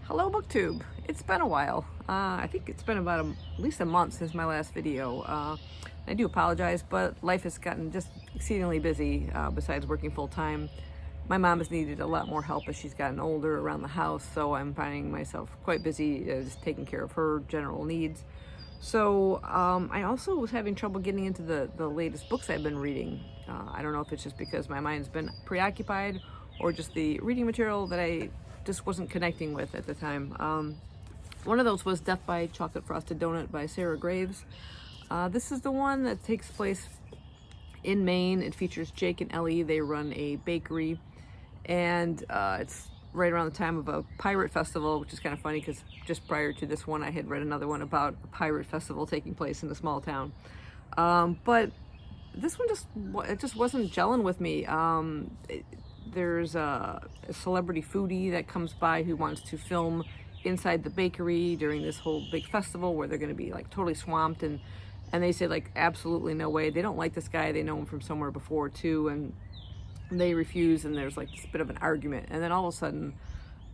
Hello BookTube. It's been a while. I think it's been about at least a month since my last video. I do apologize, but life has gotten just exceedingly busy besides working full-time. My mom has needed a lot more help as she's gotten older around the house, so I'm finding myself quite busy just taking care of her general needs. So I also was having trouble getting into the latest books I've been reading. I don't know if it's just because my mind's been preoccupied or just the reading material that I just wasn't connecting with at the time. One of those was Death by Chocolate Frosted Donut by Sarah Graves. This is the one that takes place in Maine. It features Jake and Ellie. They run a bakery, and it's right around the time of a pirate festival, which is kind of funny because just prior to this one I had read another one about a pirate festival taking place in a small town. But this one just wasn't gelling with me. There's a celebrity foodie that comes by who wants to film inside the bakery during this whole big festival where they're going to be like totally swamped, and they say like absolutely no way. They don't like this guy. They know him from somewhere before too, and they refuse, and there's like this bit of an argument, and then all of a sudden,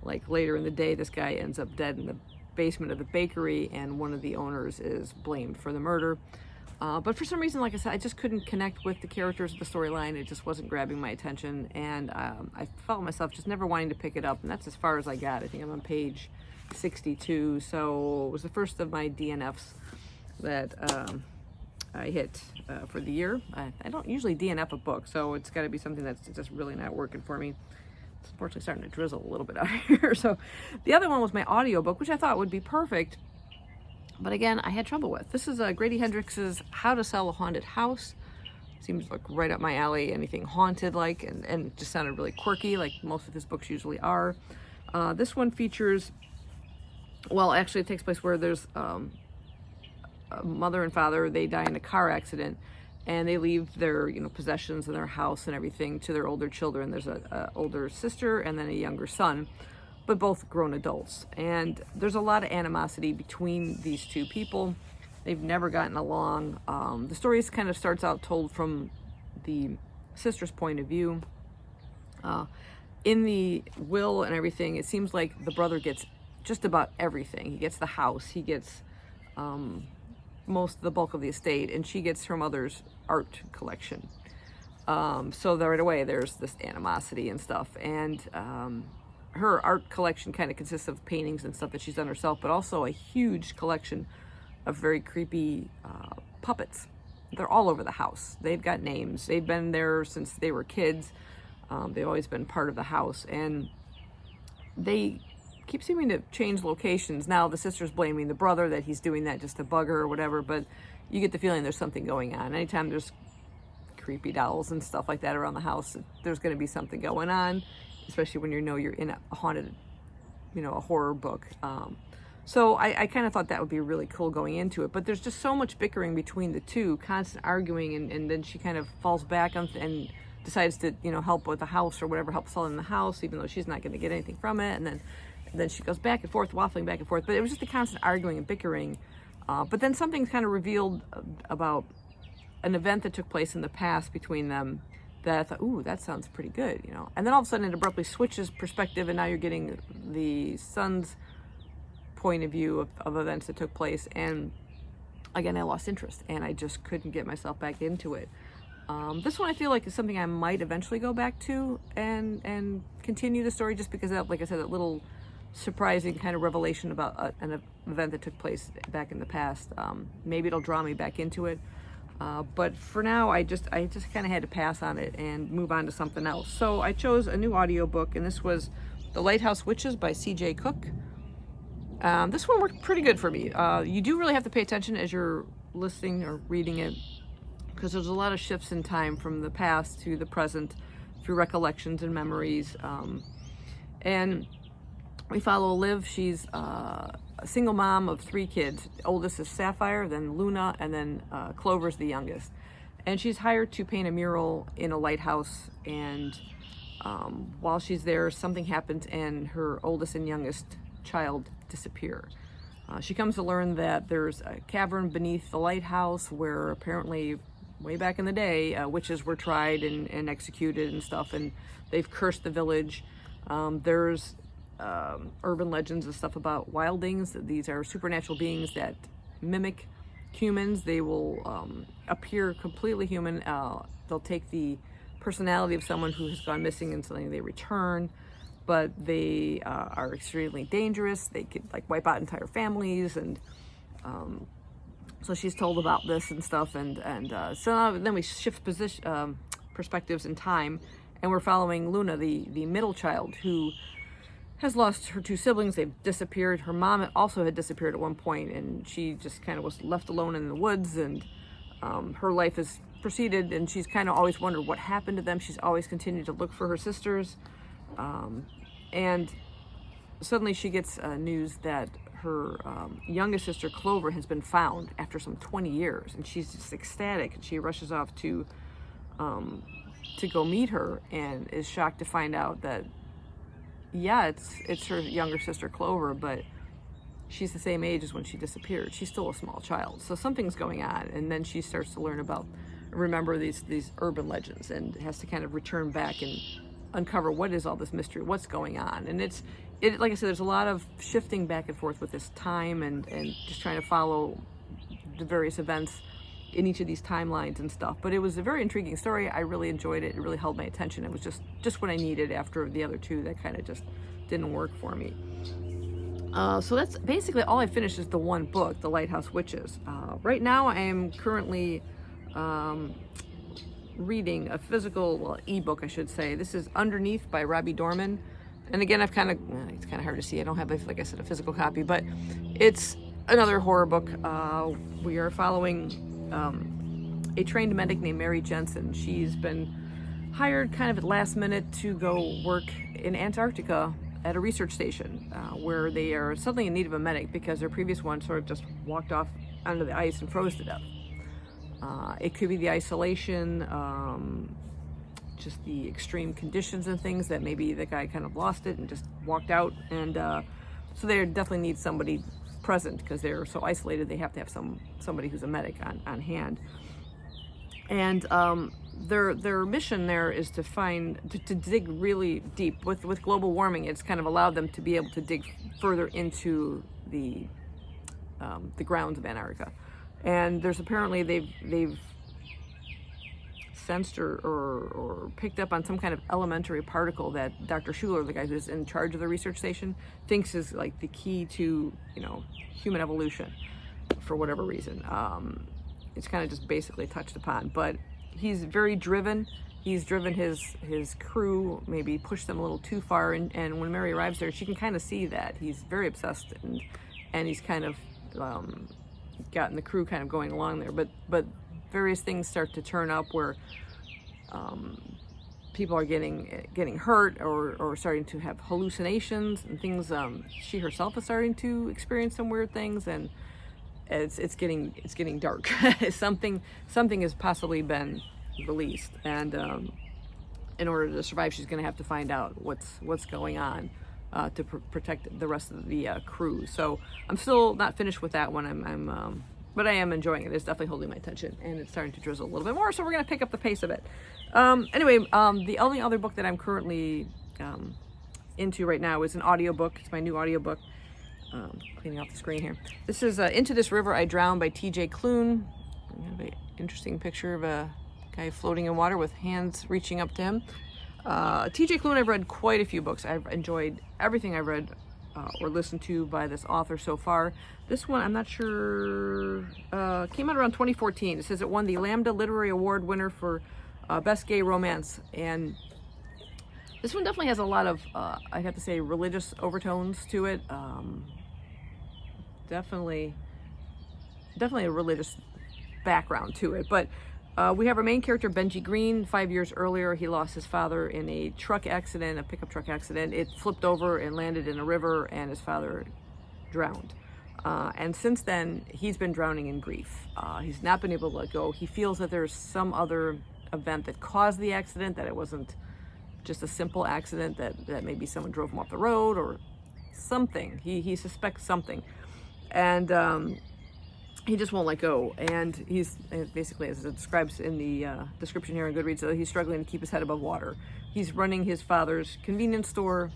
like later in the day, this guy ends up dead in the basement of the bakery, and one of the owners is blamed for the murder. But for some reason, like I said, I just couldn't connect with the characters of the storyline. It just wasn't grabbing my attention, and I felt myself just never wanting to pick it up, and that's as far as I got. I think I'm on page 62, so it was the first of my DNFs that I hit for the year. I don't usually DNF a book, so it's got to be something that's just really not working for me. It's unfortunately starting to drizzle a little bit out here. So the other one was my audiobook, which I thought would be perfect, but again, I had trouble with. This is Grady Hendrix's How to Sell a Haunted House. Seems like right up my alley, anything haunted like, and it just sounded really quirky like most of his books usually are. This one features, well, actually it takes place where there's a mother and father. They die in a car accident, and they leave their possessions and their house and everything to their older children. There's a older sister and then a younger son, but both grown adults, and there's a lot of animosity between these two people. They've never gotten along. The story kind of starts out told from the sister's point of view. In the will and everything, it seems like the brother gets just about everything. He gets the house, he gets most of the bulk of the estate, and she gets her mother's art collection. So right away there's this animosity and stuff, and her art collection kind of consists of paintings and stuff that she's done herself, but also a huge collection of very creepy puppets. They're all over the house. They've got names. They've been there since they were kids. They've always been part of the house, and they keep seeming to change locations. Now the sister's blaming the brother that he's doing that just to bug her or whatever, but you get the feeling there's something going on. Anytime there's creepy dolls and stuff like that around the house, there's going to be something going on, especially when you're in a haunted, a horror book. So I kind of thought that would be really cool going into it, but there's just so much bickering between the two, constant arguing, and then she kind of falls back on and decides to help with the house or whatever, help selling the house, even though she's not going to get anything from it, and then she goes back and forth, waffling back and forth. But it was just a constant arguing and bickering. But then something's kind of revealed about an event that took place in the past between them that I thought, ooh, that sounds pretty good, And then all of a sudden it abruptly switches perspective, and now you're getting the son's point of view of events that took place. And again, I lost interest, and I just couldn't get myself back into it. This one I feel like is something I might eventually go back to and continue the story, just because of, like I said, that little surprising kind of revelation about an event that took place back in the past. Maybe it'll draw me back into it. But for now, I just kind of had to pass on it and move on to something else. So I chose a new audiobook, and this was The Lighthouse Witches by C.J. Cook. This one worked pretty good for me. You do really have to pay attention as you're listening or reading it, because there's a lot of shifts in time from the past to the present through recollections and memories. And we follow Liv. She's a single mom of 3 kids. The oldest is Sapphire, then Luna, and then Clover's the youngest. And she's hired to paint a mural in a lighthouse, and while she's there, something happens and her oldest and youngest child disappear. She comes to learn that there's a cavern beneath the lighthouse where apparently way back in the day witches were tried and executed and stuff, and they've cursed the village. There's urban legends and stuff about wildlings. These are supernatural beings that mimic humans. They will appear completely human. They'll take the personality of someone who has gone missing and suddenly they return, but they are extremely dangerous. They could like wipe out entire families, and so she's told about this and stuff, and so then we shift perspectives in time, and we're following Luna, the middle child, who has lost her two siblings. They've disappeared. Her mom also had disappeared at one point, and she just kind of was left alone in the woods, and her life has proceeded, and she's kind of always wondered what happened to them. She's always continued to look for her sisters, and suddenly she gets news that her youngest sister Clover has been found after some 20 years, and she's just ecstatic, and she rushes off to go meet her, and is shocked to find out that, yeah, it's her younger sister Clover, but she's the same age as when she disappeared. She's still a small child, so something's going on. And then she starts to remember these urban legends, and has to kind of return back and uncover what is all this mystery, what's going on. And it like I said, there's a lot of shifting back and forth with this time, and just trying to follow the various events in each of these timelines and stuff. But it was a very intriguing story. I really enjoyed it. It really held my attention. It was just what I needed after the other two that kind of just didn't work for me. So that's basically all I finished, is the one book, The Lighthouse Witches. Right now I am currently reading a physical, well, ebook I should say. This is Underneath by Robbie Dorman. And again, it's kind of hard to see. I don't have, like I said, a physical copy, but it's another horror book. We are following a trained medic named Mary Jensen. She's been hired kind of at last minute to go work in Antarctica at a research station, where they are suddenly in need of a medic because their previous one sort of just walked off onto the ice and froze to death. It could be the isolation, just the extreme conditions and things, that maybe the guy kind of lost it and just walked out, and so they definitely need somebody present because they're so isolated. They have to have somebody who's a medic on hand. And their mission there is to dig really deep. With global warming, it's kind of allowed them to be able to dig further into the grounds of Antarctica. And there's apparently they've sensed or picked up on some kind of elementary particle that Dr. Schuler, the guy who's in charge of the research station, thinks is like the key to, human evolution for whatever reason. It's kind of just basically touched upon, but he's very driven. He's driven his crew, maybe pushed them a little too far, and when Mary arrives there, she can kind of see that he's very obsessed, and he's kind of gotten the crew kind of going along there, but various things start to turn up where people are getting hurt or starting to have hallucinations and things. She herself is starting to experience some weird things, and it's getting dark. something has possibly been released, and in order to survive, she's going to have to find out what's going on to protect the rest of the crew. So I'm still not finished with that one. But I am enjoying it. It's definitely holding my attention, and it's starting to drizzle a little bit more, so we're going to pick up the pace of it. Anyway, the only other book that I'm currently into right now is an audiobook. It's my new audiobook. Cleaning off the screen here. This is Into This River I Drown by T.J. Klune. I have an interesting picture of a guy floating in water with hands reaching up to him. T.J. Klune, I've read quite a few books. I've enjoyed everything I've read or listened to by this author so far. This one, I'm not sure, came out around 2014. It says it won the Lambda Literary Award winner for Best Gay Romance. And this one definitely has a lot of, I have to say, religious overtones to it. Definitely a religious background to it. But we have our main character, Benji Green. 5 years earlier, he lost his father in a truck accident, a pickup truck accident. It flipped over and landed in a river, and his father drowned. And since then, he's been drowning in grief. He's not been able to let go. He feels that there's some other event that caused the accident, that it wasn't just a simple accident, that maybe someone drove him off the road or something. He suspects something. And he just won't let go. And he's basically, as it describes in the description here in Goodreads, he's struggling to keep his head above water. He's running his father's convenience store.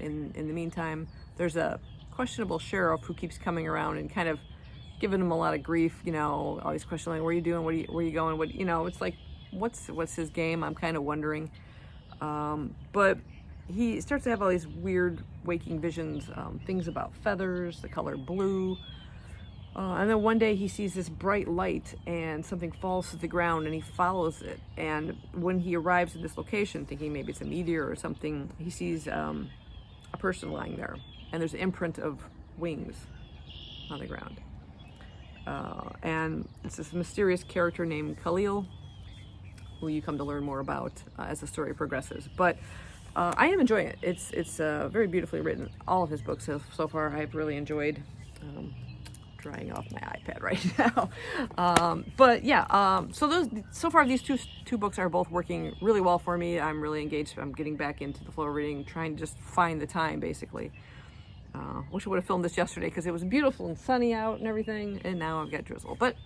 In the meantime, there's a questionable sheriff who keeps coming around and kind of giving him a lot of grief, you know, always questioning, what are you doing, where are you going, what, you know, it's like, what's his game? I'm kind of wondering. But he starts to have all these weird waking visions, things about feathers, the color blue. And then one day he sees this bright light and something falls to the ground, and he follows it. And when he arrives at this location, thinking maybe it's a meteor or something, he sees a person lying there, and there's an imprint of wings on the ground. And it's this mysterious character named Khalil, who you come to learn more about as the story progresses. But I am enjoying it. It's very beautifully written. All of his books so far I've really enjoyed. Drying off my iPad right now. But yeah, so far these two books are both working really well for me. I'm really engaged. I'm getting back into the flow of reading, trying to just find the time, basically. Wish I would have filmed this yesterday because it was beautiful and sunny out and everything, and now I've got drizzle. But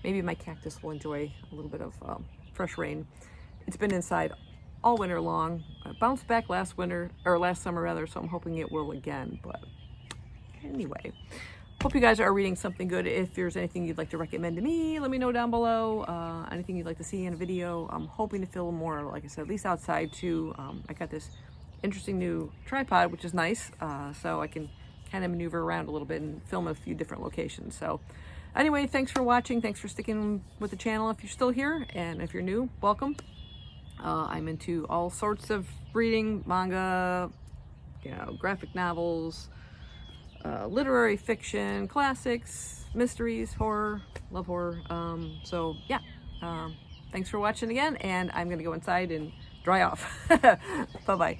maybe my cactus will enjoy a little bit of fresh rain. It's been inside all winter long. I bounced back last summer rather, so I'm hoping it will again. But anyway, hope you guys are reading something good. If there's anything you'd like to recommend to me, let me know down below. Anything you'd like to see in a video. I'm hoping to film more, like I said, at least outside too. I got this interesting new tripod, which is nice, so I can kind of maneuver around a little bit and film a few different locations. So anyway, thanks for watching. Thanks for sticking with the channel if you're still here, and if you're new, welcome. I'm into all sorts of reading, manga, you know, graphic novels, literary fiction, classics, mysteries, horror, love horror. So yeah, thanks for watching again, and I'm gonna go inside and dry off. Bye-bye.